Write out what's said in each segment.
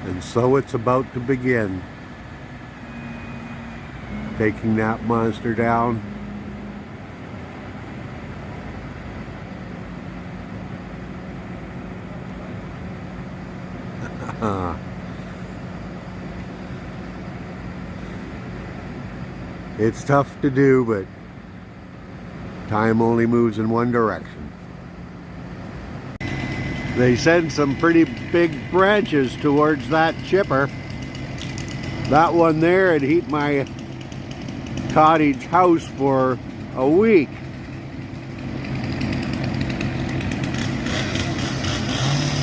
And so it's about to begin. Taking that monster down. It's tough to do, but time only moves in one direction. They send some pretty big branches towards that chipper. That one there would heat my cottage house for a week.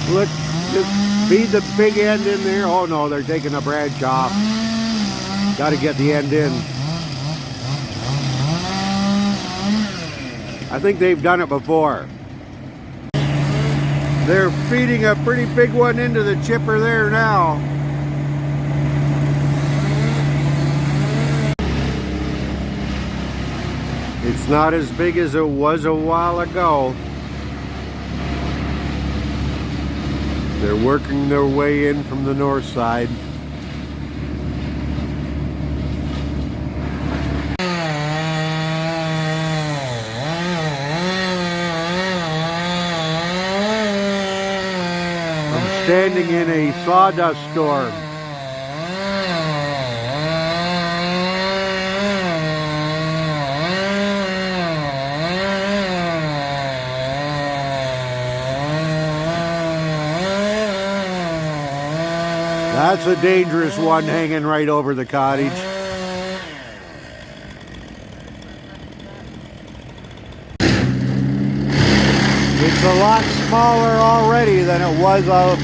Look, just feed the big end in there. Oh no, they're taking a branch off. Got to get the end in. I think they've done it before. They're feeding a pretty big one into the chipper there now. It's not as big as it was a while ago. They're working their way in from the north side. Standing in a sawdust storm. That's a dangerous one hanging right over the cottage. It's a lot smaller already than it was a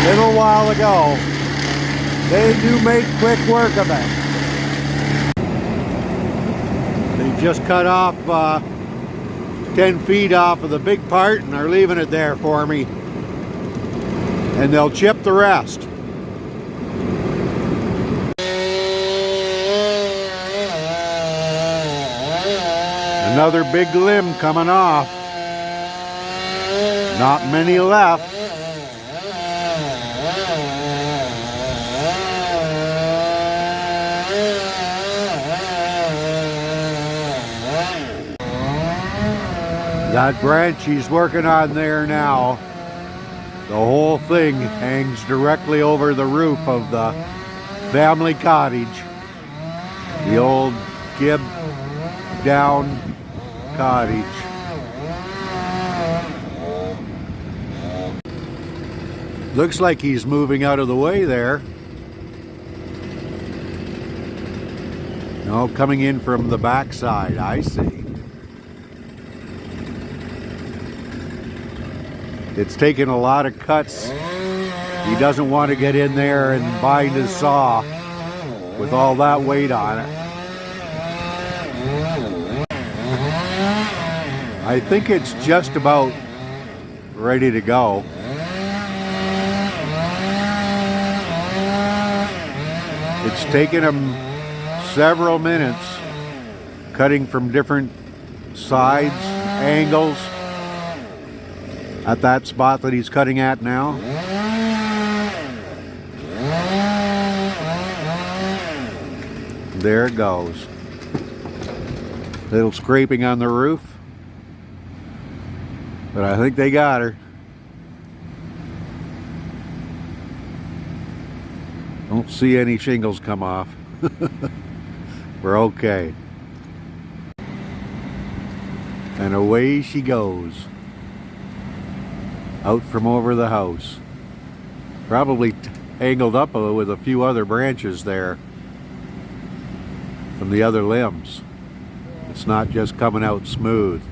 little while ago. They do make quick work of it. They just cut off 10 feet off of the big part and are leaving it there for me. And they'll chip the rest. Another big limb coming off. Not many left. That branch he's working on there now, the whole thing hangs directly over the roof of the family cottage. The old gib down cottage. Looks like he's moving out of the way there. No, coming in from the backside, I see. It's taken a lot of cuts. He doesn't want to get in there and bind his saw with all that weight on it. I think it's just about ready to go. It's taken him several minutes, cutting from different sides, angles, at that spot that he's cutting at now. There it goes. Little scraping on the roof, but I think they got her. Don't see any shingles come off. We're okay. And away she goes. Out from over the house. Probably tangled up with a few other branches there from the other limbs. It's not just coming out smooth.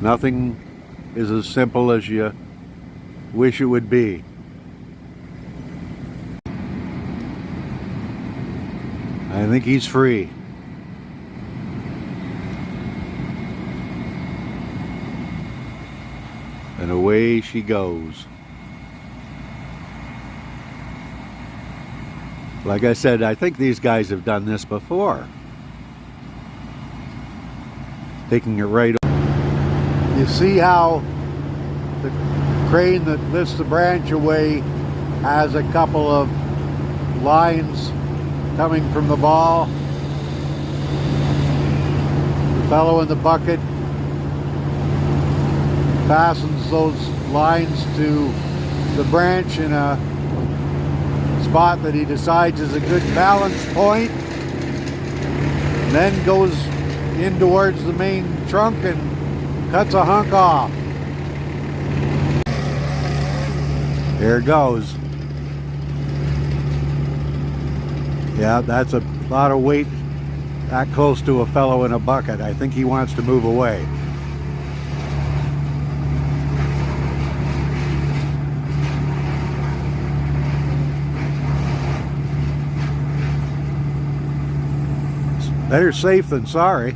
Nothing is as simple as you wish it would be. I think he's free. And away she goes. Like I said, I think these guys have done this before. taking it right over. You see how the crane that lifts the branch away has a couple of lines coming from the ball. The fellow in the bucket fastens those lines to the branch in a spot that he decides is a good balance point, and then goes in towards the main trunk and cuts a hunk off. There it goes. Yeah, that's a lot of weight that close to a fellow in a bucket. I think he wants to move away. Better safe than sorry.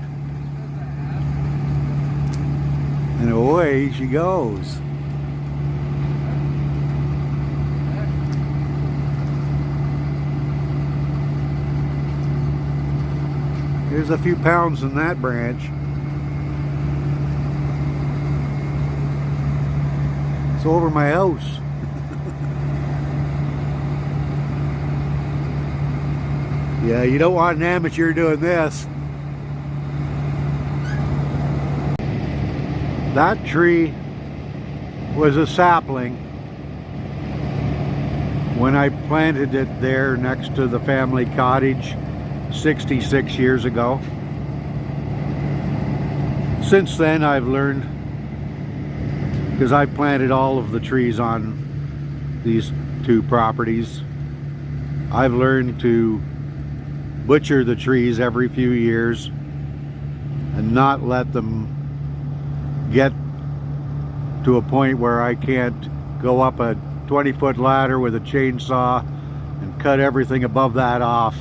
And away she goes. There's a few pounds in that branch. It's over my house. Yeah, you don't want an amateur doing this. That tree was a sapling when I planted it there next to the family cottage 66 years ago. Since then I've learned, because I planted all of the trees on these two properties, I've learned to butcher the trees every few years and not let them get to a point where I can't go up a 20-foot ladder with a chainsaw and cut everything above that off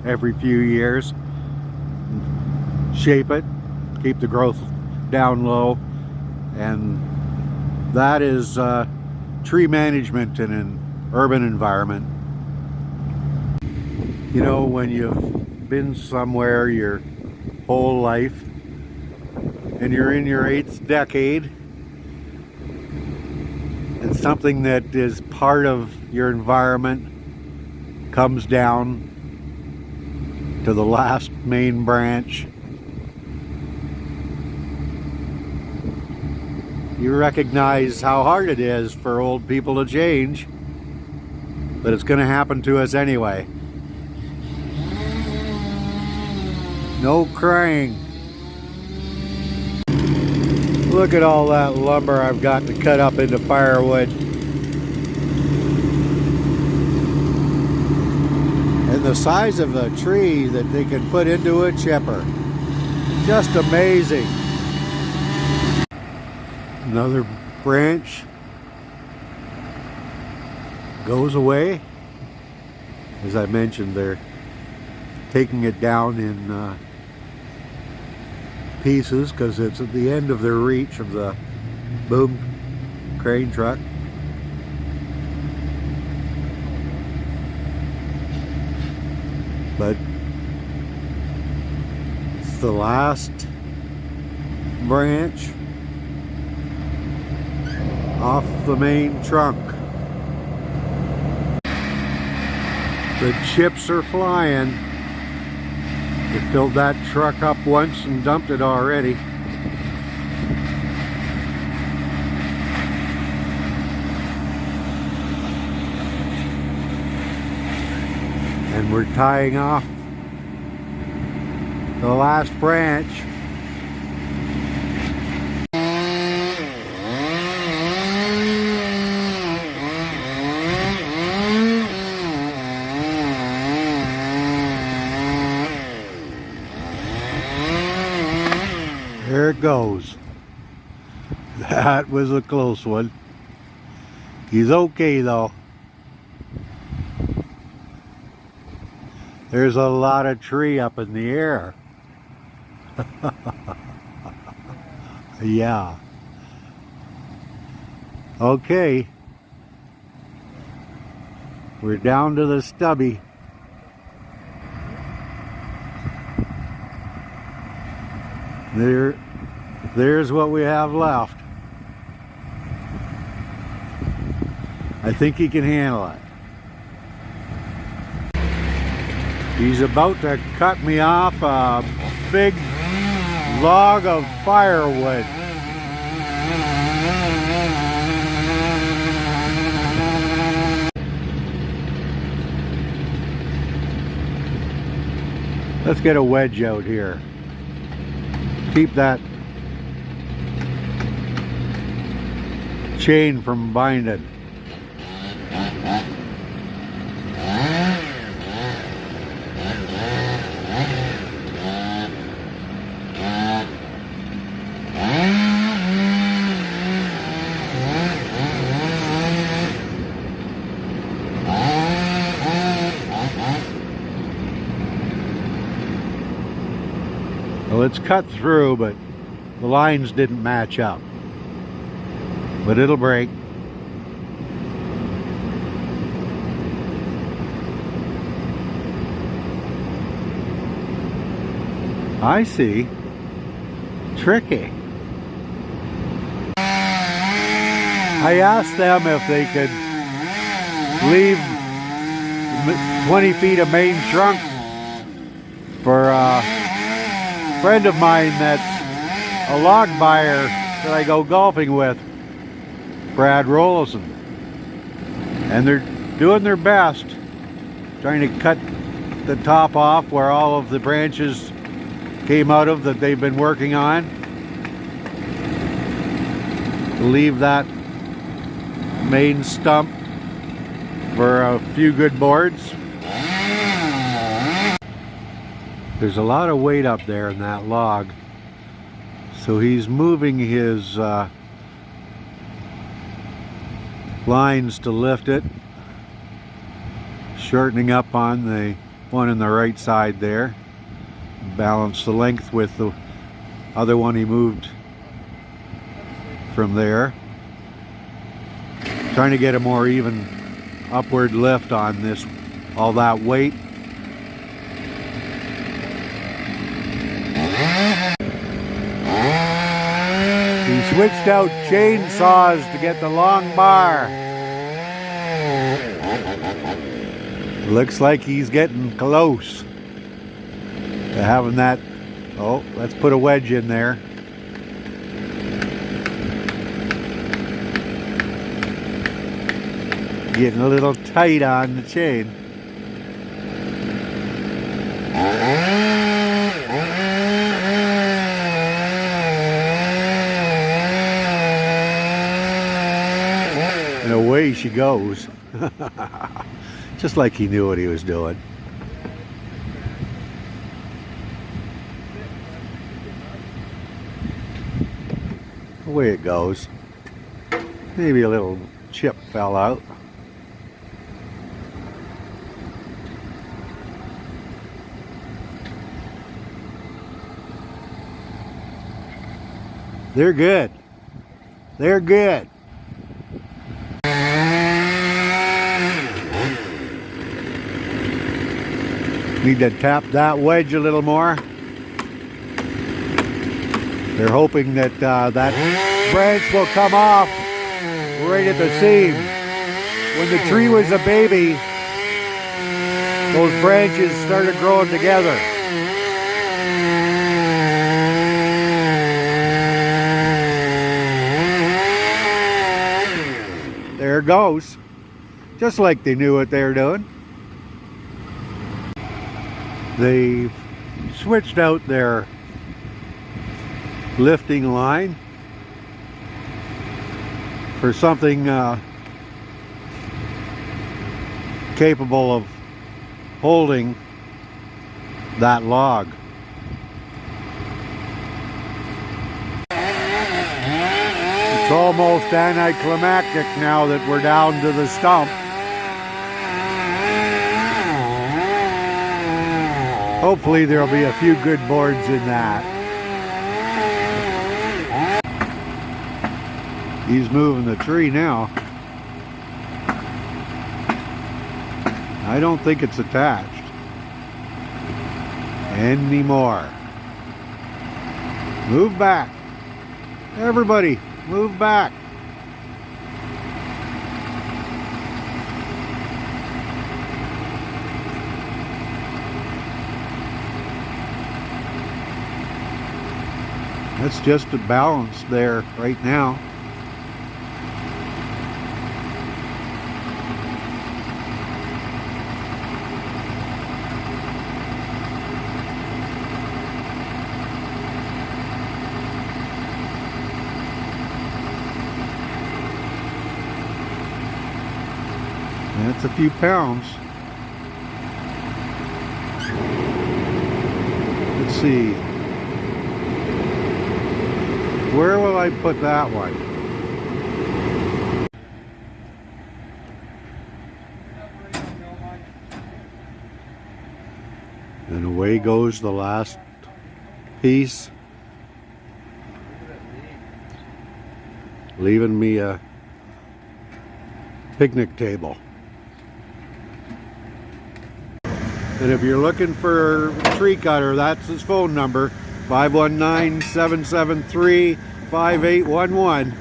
every few years, shape it, keep the growth down low. And that is tree management in an urban environment. You know, when you've been somewhere your whole life and you're in your 8th decade, and something that is part of your environment comes down to the last main branch, you recognize how hard it is for old people to change, but it's going to happen to us anyway. No crying. Look at all that lumber I've got to cut up into firewood. And the size of a tree that they can put into a chipper. Just amazing. Another branch goes away. As I mentioned, they're taking it down in pieces because it's at the end of their reach of the boom crane truck. But it's the last branch off the main trunk. The chips are flying. They filled that truck up once and dumped it already. And we're tying off the last branch. There it goes. That was a close one. He's okay though. There's a lot of tree up in the air. Yeah. Okay. We're down to the stubby. There There's what we have left. I think he can handle it. He's about to cut me off a big log of firewood. Let's get a wedge out here. Keep that chain from binding. Well, it's cut through, but the lines didn't match up. But it'll break. I see. Tricky. I asked them if they could leave 20 feet of main trunk for a friend of mine that's a log buyer that I go golfing with, Brad Rollison. And they're doing their best, trying to cut the top off where all of the branches came out of that they've been working on. Leave that main stump for a few good boards. There's a lot of weight up there in that log, so he's moving his lines to lift it, shortening up on the one on the right side there, balance the length with the other one he moved from there, trying to get a more even upward lift on this, all that weight. He switched out chainsaws to get the long bar. Looks like he's getting close to having that. Oh, let's put a wedge in there. Getting a little tight on the chain. And away she goes. Just like he knew what he was doing. Away it goes. Maybe a little chip fell out. They're good. They're good. Need to tap that wedge a little more. They're hoping that that branch will come off right at the seam. When the tree was a baby, those branches started growing together. There it goes. Just like they knew what they were doing. They switched out their lifting line for something capable of holding that log. It's almost anticlimactic now that we're down to the stump. Hopefully there'll be a few good boards in that. He's moving the tree now. I don't think it's attached anymore. Move back. Everybody, move back. That's just a balance there right now. That's a few pounds. Let's see. Where will I put that one? And away goes the last piece, leaving me a picnic table. And if you're looking for a tree cutter, that's his phone number, 519-773-5811.